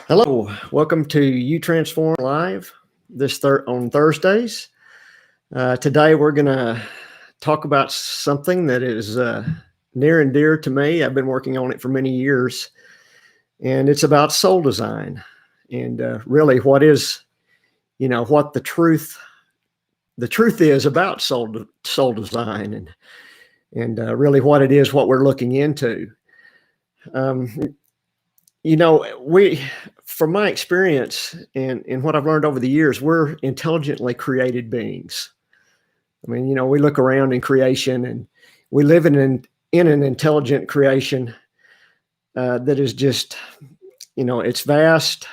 Hello, welcome to You Transform Live on Thursdays. Today we're going to talk about something that is near and dear to me. I've been working on it for many years, and it's about soul design, and really what the truth is about soul design, and really what it is, what we're looking into. From my experience and what I've learned over the years, we're intelligently created beings. I mean, we look around in creation and we live in an intelligent creation that is just, it's vast,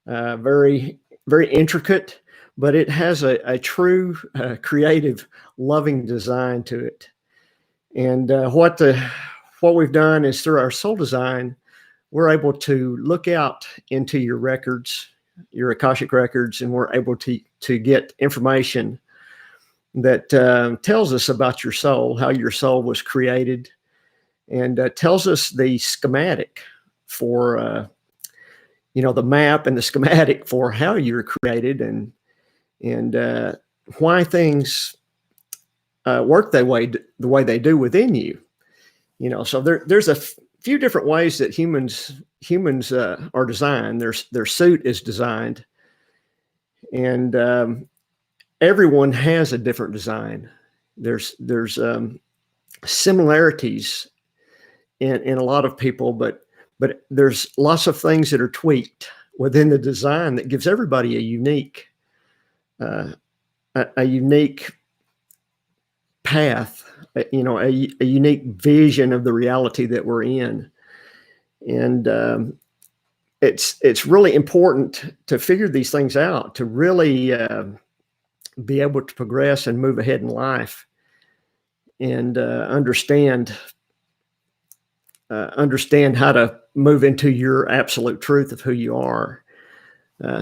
very, very intricate, but it has a true creative, loving design to it. And what we've done is through our soul design, we're able to look out into your records, your Akashic records, and we're able to get information that tells us about your soul, how your soul was created, and tells us the schematic for, the map and the schematic for how you were created and why things work the way they do within you. So there's a few different ways that humans are designed. Their suit is designed, and everyone has a different design. There's similarities in a lot of people, but there's lots of things that are tweaked within the design that gives everybody a unique path, a unique vision of the reality that we're in. And it's really important to figure these things out, to really be able to progress and move ahead in life and understand how to move into your absolute truth of who you are.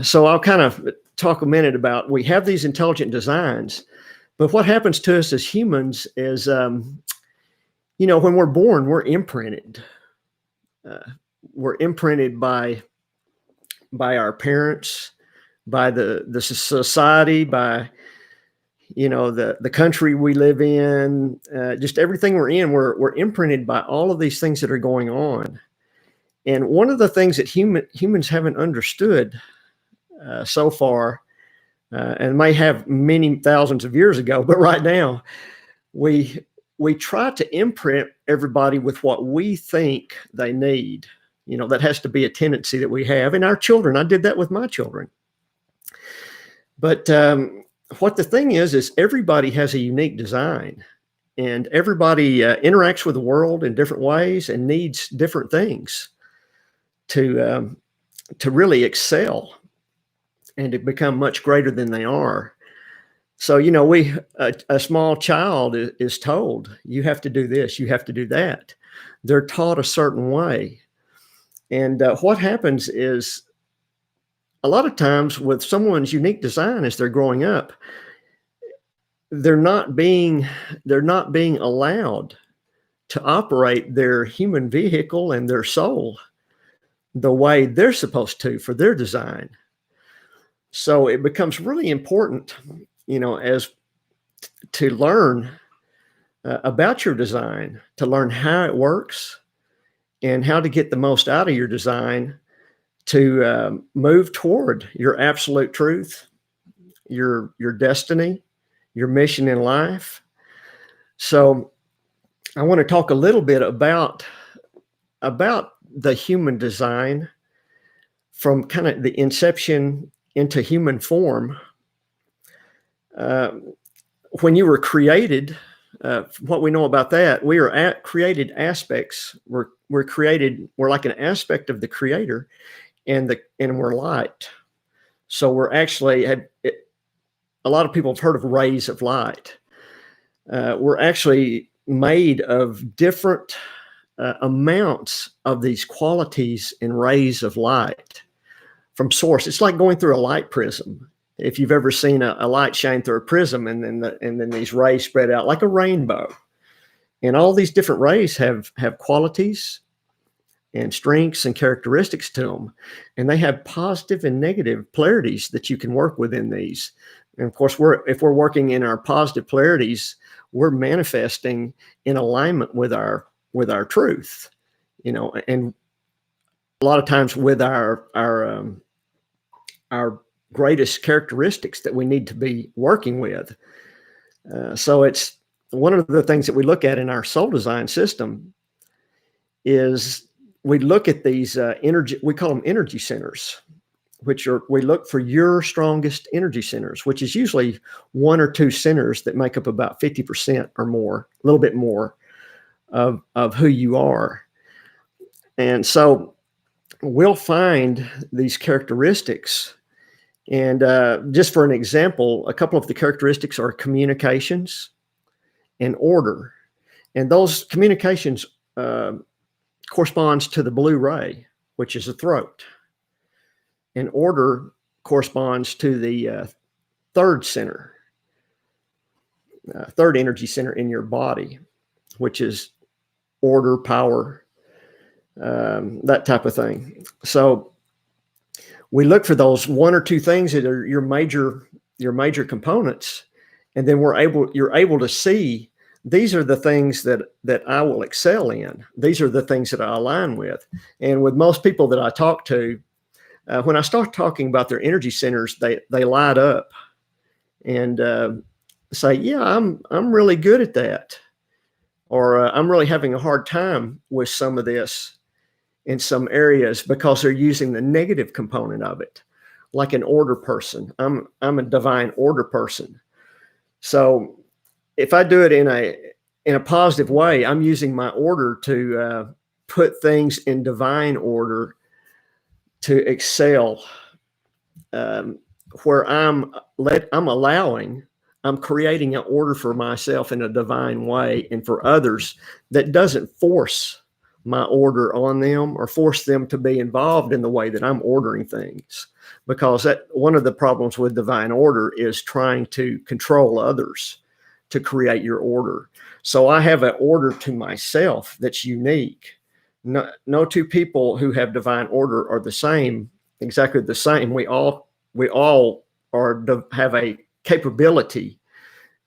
So I'll kind of talk a minute about, we have these intelligent designs, but what happens to us as humans is, when we're born, we're imprinted. We're imprinted by our parents, by the society, by the country we live in, just everything we're in. We're imprinted by all of these things that are going on. And one of the things that humans haven't understood so far, and may have many thousands of years ago, but right now we try to imprint everybody with what we think they need. That has to be a tendency that we have in our children. I did that with my children. But what the thing is everybody has a unique design, and everybody interacts with the world in different ways and needs different things to really excel and to become much greater than they are. So, a small child is told, you have to do this, you have to do that. They're taught a certain way. And what happens is, a lot of times with someone's unique design as they're growing up, they're not being allowed to operate their human vehicle and their soul the way they're supposed to for their design. So it becomes really important, as to learn about your design, to learn how it works and how to get the most out of your design to move toward your absolute truth, your destiny, your mission in life. So I want to talk a little bit about the human design from kind of the inception into human form. When you were created, what we know about that, we are created aspects. We're created. We're like an aspect of the Creator, and we're light. So we're actually, a lot of people have heard of rays of light. We're actually made of different amounts of these qualities and rays of light from source. It's like going through a light prism. If you've ever seen a light shine through a prism, and then these rays spread out like a rainbow, and all these different rays have qualities and strengths and characteristics to them. And they have positive and negative polarities that you can work within these. And of course, if we're working in our positive polarities, we're manifesting in alignment with our truth, and a lot of times with our greatest characteristics that we need to be working with. So it's one of the things that we look at in our soul design system is we look at these energy, we call them energy centers, we look for your strongest energy centers, which is usually one or two centers that make up about 50% or more, a little bit more of who you are. And so we'll find these characteristics. And just for an example, a couple of the characteristics are communications and order. And those communications corresponds to the blue ray, which is the throat. And order corresponds to the third center, third energy center in your body, which is order, power, that type of thing. So we look for those one or two things that are your major components, and then you're able to see these are the things that I will excel in. These are the things that I align with. And with most people that I talk to, when I start talking about their energy centers, they light up and say, "Yeah, I'm really good at that," or "I'm really having a hard time with some of this in some areas," because they're using the negative component of it, like an order person. I'm a divine order person. So if I do it in a positive way, I'm using my order to put things in divine order to excel, where I'm creating an order for myself in a divine way, and for others that doesn't force my order on them or force them to be involved in the way that I'm ordering things. Because one of the problems with divine order is trying to control others to create your order. So I have an order to myself that's unique. No two people who have divine order are exactly the same. We all have a capability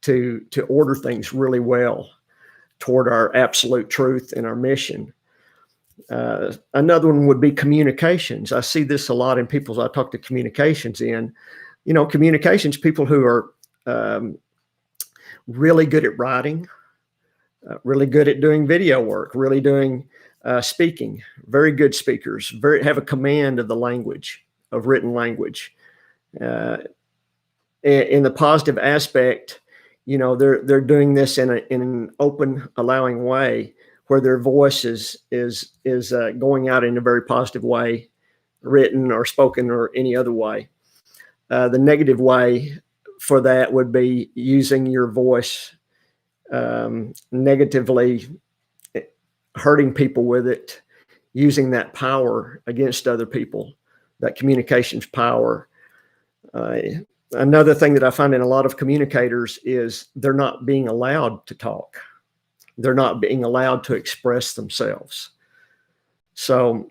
to order things really well toward our absolute truth and our mission. Another one would be communications. I see this a lot in people I talk to communications in. Communications people who are really good at writing, really good at doing video work, really doing speaking, very good speakers, have a command of the language, of written language. In the positive aspect, they're doing this in an open, allowing way, where their voice is going out in a very positive way, written or spoken or any other way. The negative way for that would be using your voice negatively, hurting people with it, using that power against other people, that communications power. Another thing that I find in a lot of communicators is they're not being allowed to talk. They're not being allowed to express themselves. So,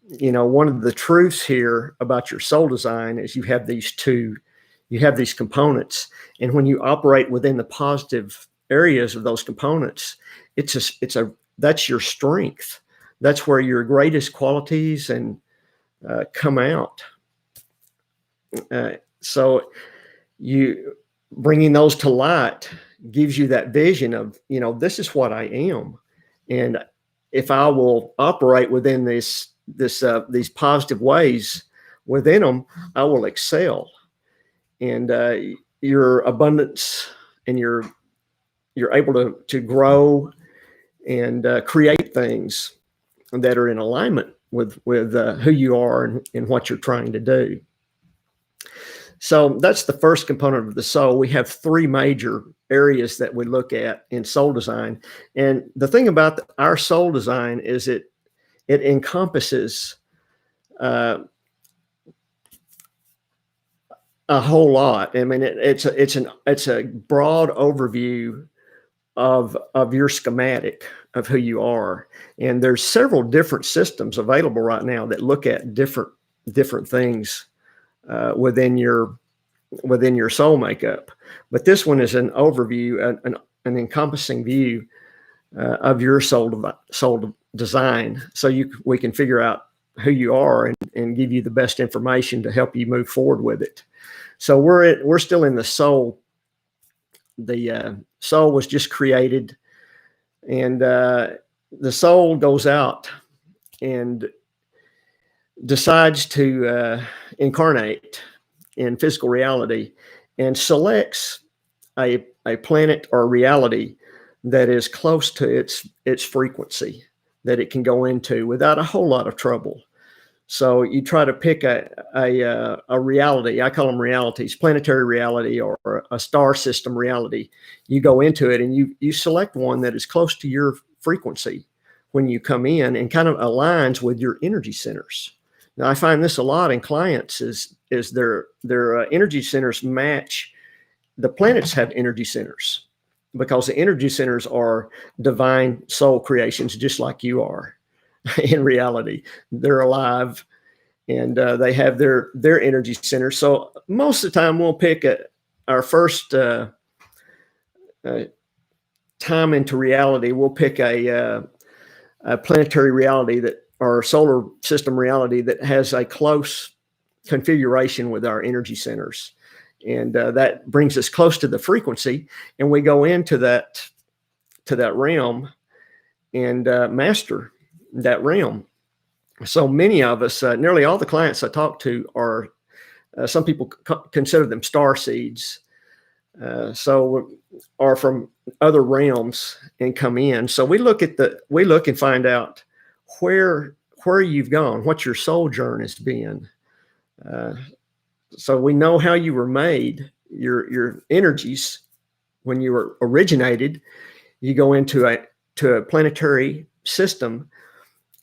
one of the truths here about your soul design is you have these components. And when you operate within the positive areas of those components, that's your strength. That's where your greatest qualities come out. So you bringing those to light gives you that vision of, this is what I am. And if I will operate within these positive ways within them, I will excel. And your abundance, and you're able to grow and create things that are in alignment with who you are and what you're trying to do. So that's the first component of the soul. We have three major areas that we look at in soul design. And the thing about our soul design is it encompasses a whole lot. I mean, it's a broad overview of your schematic of who you are. And there's several different systems available right now that look at different things within your soul makeup. But this one is an overview, an encompassing view of your soul design, so we can figure out who you are and give you the best information to help you move forward with it. So we're still in the soul. The soul was just created, and the soul goes out and decides to incarnate in physical reality and selects a planet or reality that is close to its frequency that it can go into without a whole lot of trouble. So you try to pick a reality. I call them realities, planetary reality or a star system reality. You go into it and you select one that is close to your frequency when you come in and kind of aligns with your energy centers. Now, I find this a lot in clients is their energy centers match. The planets have energy centers because the energy centers are divine soul creations, just like you are. In reality, they're alive and they have their energy center. So most of the time we'll pick our first time into reality. We'll pick a planetary reality or solar system reality that has a close configuration with our energy centers. And that brings us close to the frequency, and we go into that realm and master that realm. So many of us, nearly all the clients I talk to are, some people consider them star seeds. So are from other realms and come in. So we look and find out where you've gone, what your sojourn has been. So we know how you were made, your energies when you were originated. You go into a planetary system,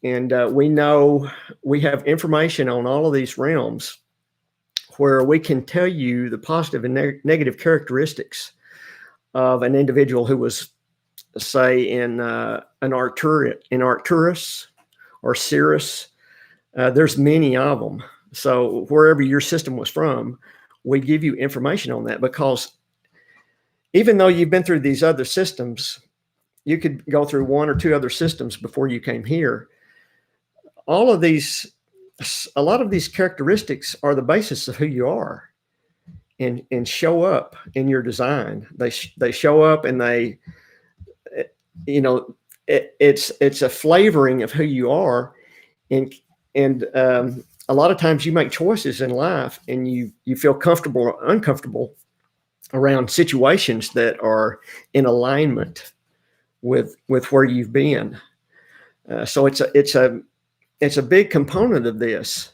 and we know we have information on all of these realms where we can tell you the positive and negative characteristics of an individual who was, say, in Arcturus or Sirius. There's many of them. So wherever your system was from, we give you information on that, because even though you've been through these other systems, you could go through one or two other systems before you came here. A lot of these characteristics are the basis of who you are, and show up in your design. They show up, and it's a flavoring of who you are, and a lot of times you make choices in life, and you feel comfortable or uncomfortable around situations that are in alignment with where you've been. So it's a big component of this.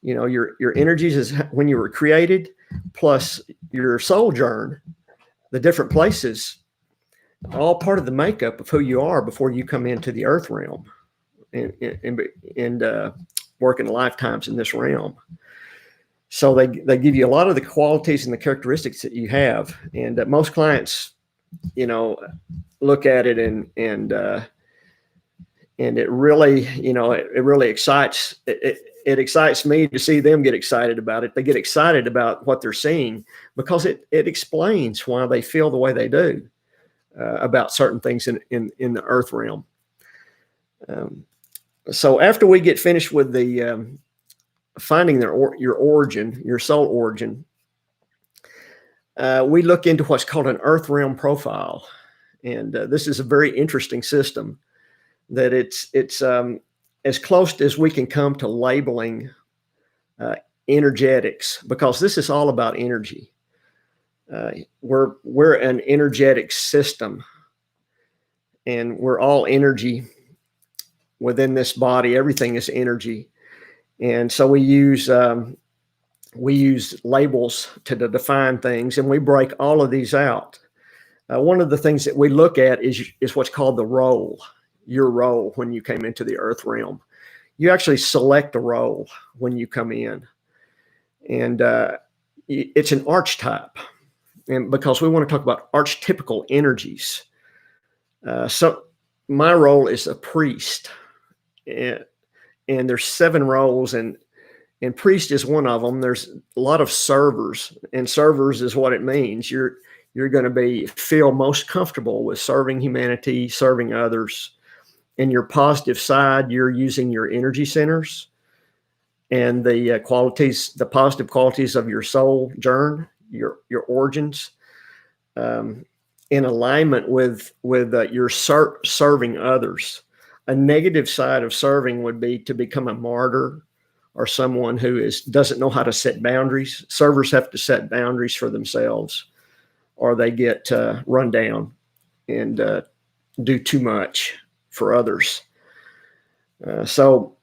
Your energies is when you were created, plus your sojourn, the different places, all part of the makeup of who you are before you come into the earth realm and working lifetimes in this realm. So they give you a lot of the qualities and the characteristics that you have, and most clients, look at it and it really excites. It excites me to see them get excited about it. They get excited about what they're seeing because it explains why they feel the way they do about certain things in the earth realm. So after we get finished with the finding your origin, your soul origin, we look into what's called an earth realm profile. And this is a very interesting system that it's as close as we can come to labeling energetics, because this is all about energy. We're an energetic system, and we're all energy within this body. Everything is energy, and so we use labels to define things, and we break all of these out. One of the things that we look at is what's called the role. Your role when you came into the earth realm. You actually select a role when you come in, and it's an archetype. And because we want to talk about archetypical energies, my role is a priest, and, and there's 7 roles, and priest is one of them. There's a lot of servers, and servers is what it means. You're going to feel most comfortable with serving humanity, serving others. In your positive side, you're using your energy centers and the qualities, the positive qualities of your soul germ, your origins, in alignment with your serving others. A negative side of serving would be to become a martyr or someone who doesn't know how to set boundaries. Servers have to set boundaries for themselves, or they get run down and do too much for others. So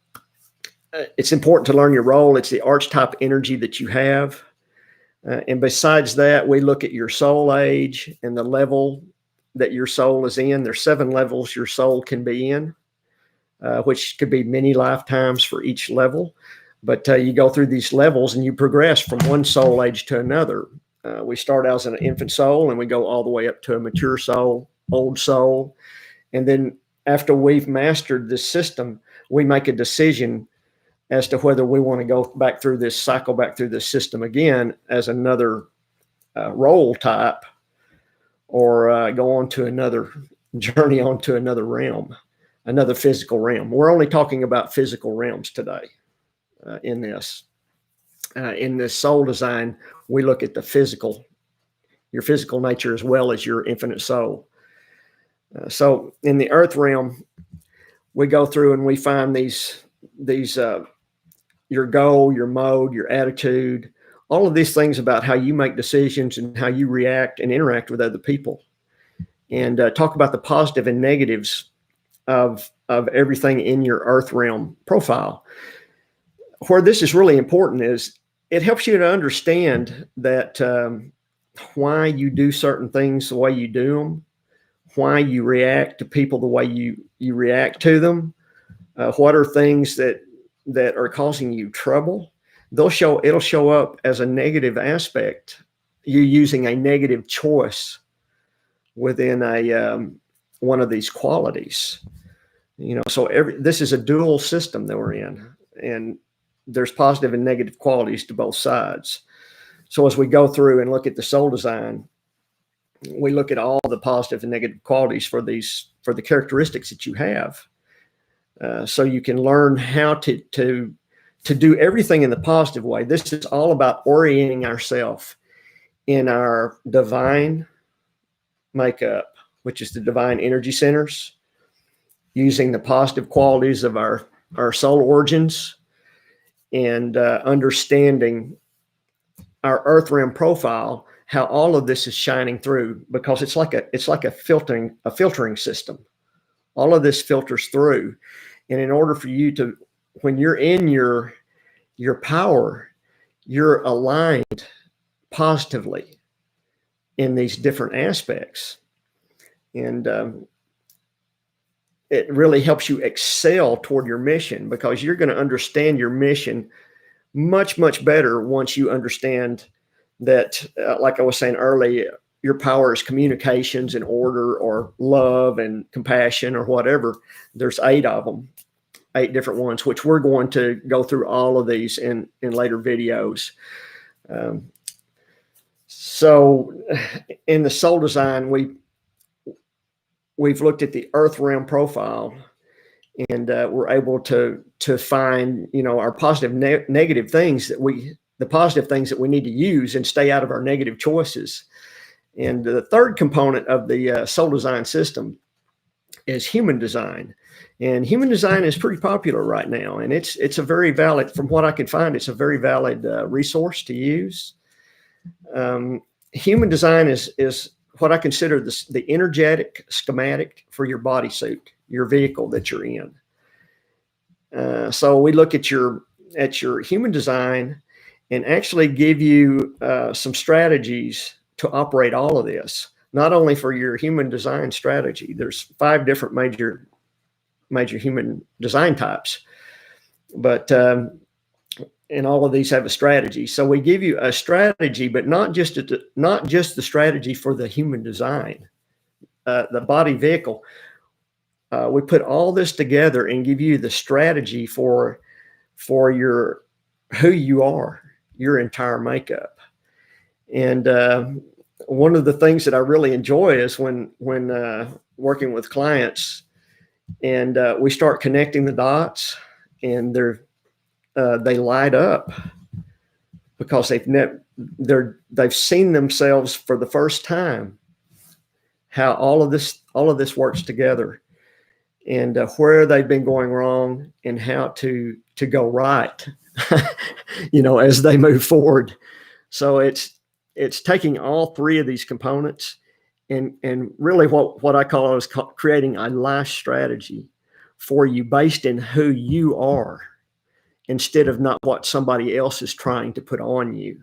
it's important to learn your role. It's the archetype energy that you have. And besides that, we look at your soul age and the level that your soul is in. There's 7 levels your soul can be in, which could be many lifetimes for each level. But you go through these levels and you progress from one soul age to another. We start out as an infant soul and we go all the way up to a mature soul, old soul. And then after we've mastered this system, we make a decision as to whether we want to go back through this cycle, back through this system again as another role type, or go on to another journey onto another realm, another physical realm. We're only talking about physical realms today in this. In this soul design, we look at the physical, your physical nature as well as your infinite soul. So in the earth realm, we go through and we find these your goal, your mode, your attitude, all of these things about how you make decisions and how you react and interact with other people, and talk about the positive and negatives of everything in your earth realm profile. Where this is really important is it helps you to understand that why you do certain things the way you do them, why you react to people the way you react to them, what are things that are causing you trouble. It'll show up as a negative aspect, you using a negative choice within a one of these qualities. So this is a dual system that we're in, and there's positive and negative qualities to both sides. So as we go through and look at the soul design, we look at all the positive and negative qualities for the characteristics that you have. So you can learn how to do everything in the positive way. This is all about orienting ourselves in our divine makeup, which is the divine energy centers, using the positive qualities of our soul origins, and understanding our earth realm profile, how all of this is shining through, because it's like a filtering system. All of this filters through. And in order for you to, when you're in your power, you're aligned positively in these different aspects. And it really helps you excel toward your mission, because you're going to understand your mission much, much better once you understand that, like I was saying earlier, your power is communications and order, or love and compassion, or whatever. There's 8 of them, 8 different ones, which we're going to go through all of these in later videos. So in the soul design, we've looked at the earth realm profile, and we're able to find, our positive, negative things the positive things that we need to use and stay out of our negative choices. And the third component of the soul design system is human design. And human design is pretty popular right now. And it's a very valid, from what I can find, it's a very valid resource to use. Human design is what I consider the energetic schematic for your bodysuit, your vehicle that you're in. So we look at your human design and actually give you some strategies to operate all of this. Not only for your human design strategy, there's 5 different major human design types, but and all of these have a strategy. So we give you a strategy, but not just the strategy for the human design, the body vehicle. we put all this together and give you the strategy for your who you are, your entire makeup. And one of the things that I really enjoy is when working with clients, and we start connecting the dots, and they light up because they've seen themselves for the first time, how all of this works together, and where they've been going wrong and how to go right, as they move forward. So it's taking all three of these components and really what I call is creating a life strategy for you based in who you are, instead of not what somebody else is trying to put on you.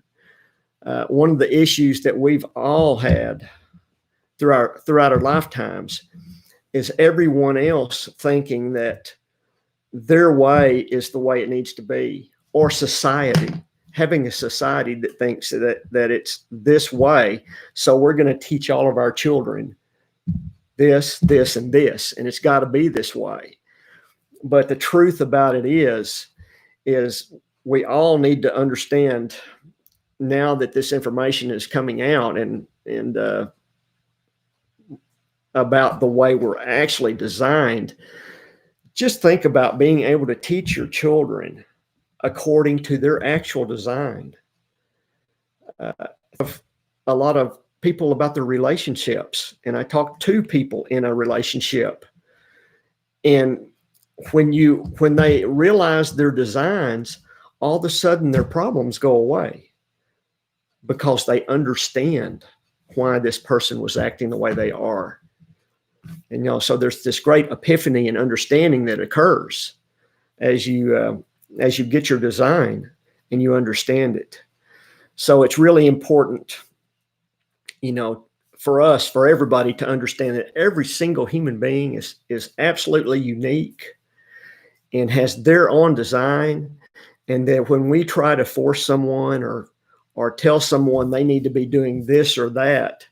One of the issues that we've all had throughout our lifetimes is everyone else thinking that their way is the way it needs to be, or society, having a society that thinks that it's this way. So we're going to teach all of our children this, and this, and it's got to be this way. But the truth about it is we all need to understand, now that this information is coming out and about the way we're actually designed, just think about being able to teach your children according to their actual design. A lot of people about their relationships, and I talk to people in a relationship, and when they realize their designs, all of a sudden their problems go away because they understand why this person was acting the way they are. And so there's this great epiphany and understanding that occurs as you get your design and you understand it. So it's really important, for everybody to understand that every single human being is absolutely unique and has their own design. And that when we try to force someone or tell someone they need to be doing this or that,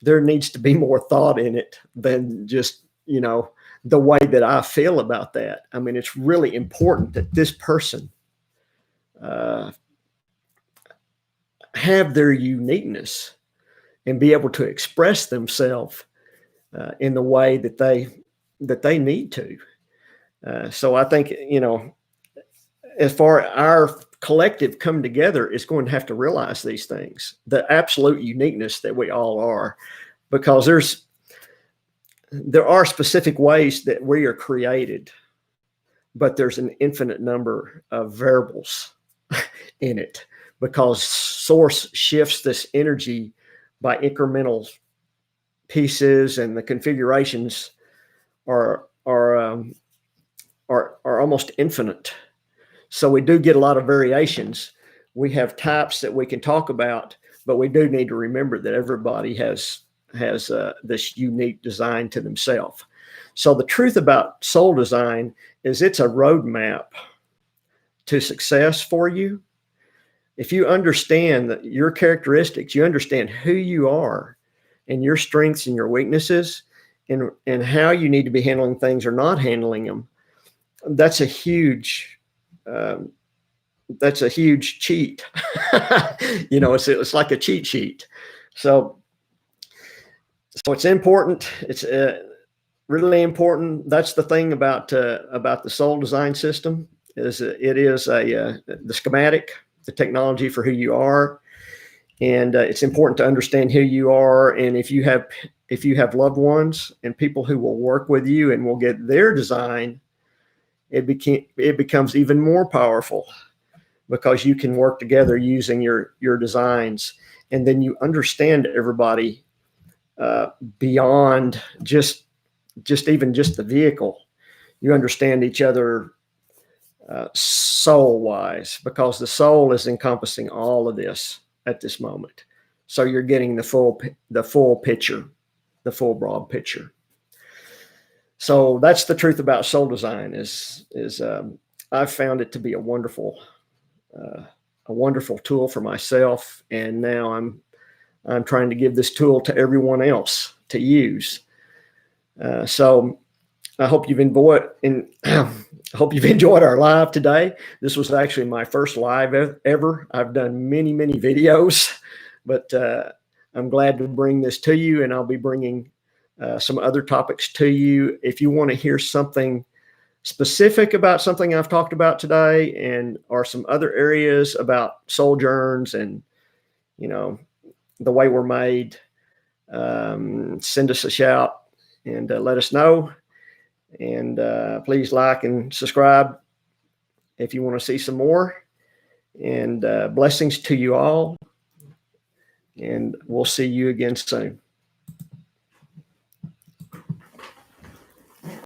there needs to be more thought in it than just, the way that I feel about that. I mean, it's really important that this person have their uniqueness and be able to express themselves in the way that they need to. So I think, as far as our collective come together, is going to have to realize these things, the absolute uniqueness that we all are, because there are specific ways that we are created, but there's an infinite number of variables in it, because source shifts this energy by incremental pieces, and the configurations are almost infinite. So we do get a lot of variations. We have types that we can talk about, but we do need to remember that everybody has this unique design to themselves. So the truth about soul design is it's a roadmap to success for you. If you understand that your characteristics, you understand who you are and your strengths and your weaknesses, and how you need to be handling things or not handling them, that's a huge cheat. It's like a cheat sheet. So it's important. It's really important. That's the thing about the soul design system, is it is the schematic, the technology for who you are. And it's important to understand who you are. And if you have loved ones and people who will work with you and will get their design, it becomes even more powerful, because you can work together using your designs. And then you understand everybody beyond just the vehicle. You understand each other soul wise, because the soul is encompassing all of this at this moment. So you're getting the full picture, the full broad picture. So that's the truth about soul design. Is I've found it to be a wonderful tool for myself, and now I'm trying to give this tool to everyone else to use. So I hope you've enjoyed and I hope you've enjoyed our live today. This was actually my first live ever. I've done many, many videos, but I'm glad to bring this to you, and I'll be bringing some other topics to you. If you want to hear something specific about something I've talked about today, and or some other areas about sojourns and, you know, the way we're made, send us a shout and let us know. And please like and subscribe if you want to see some more. And blessings to you all. And we'll see you again soon.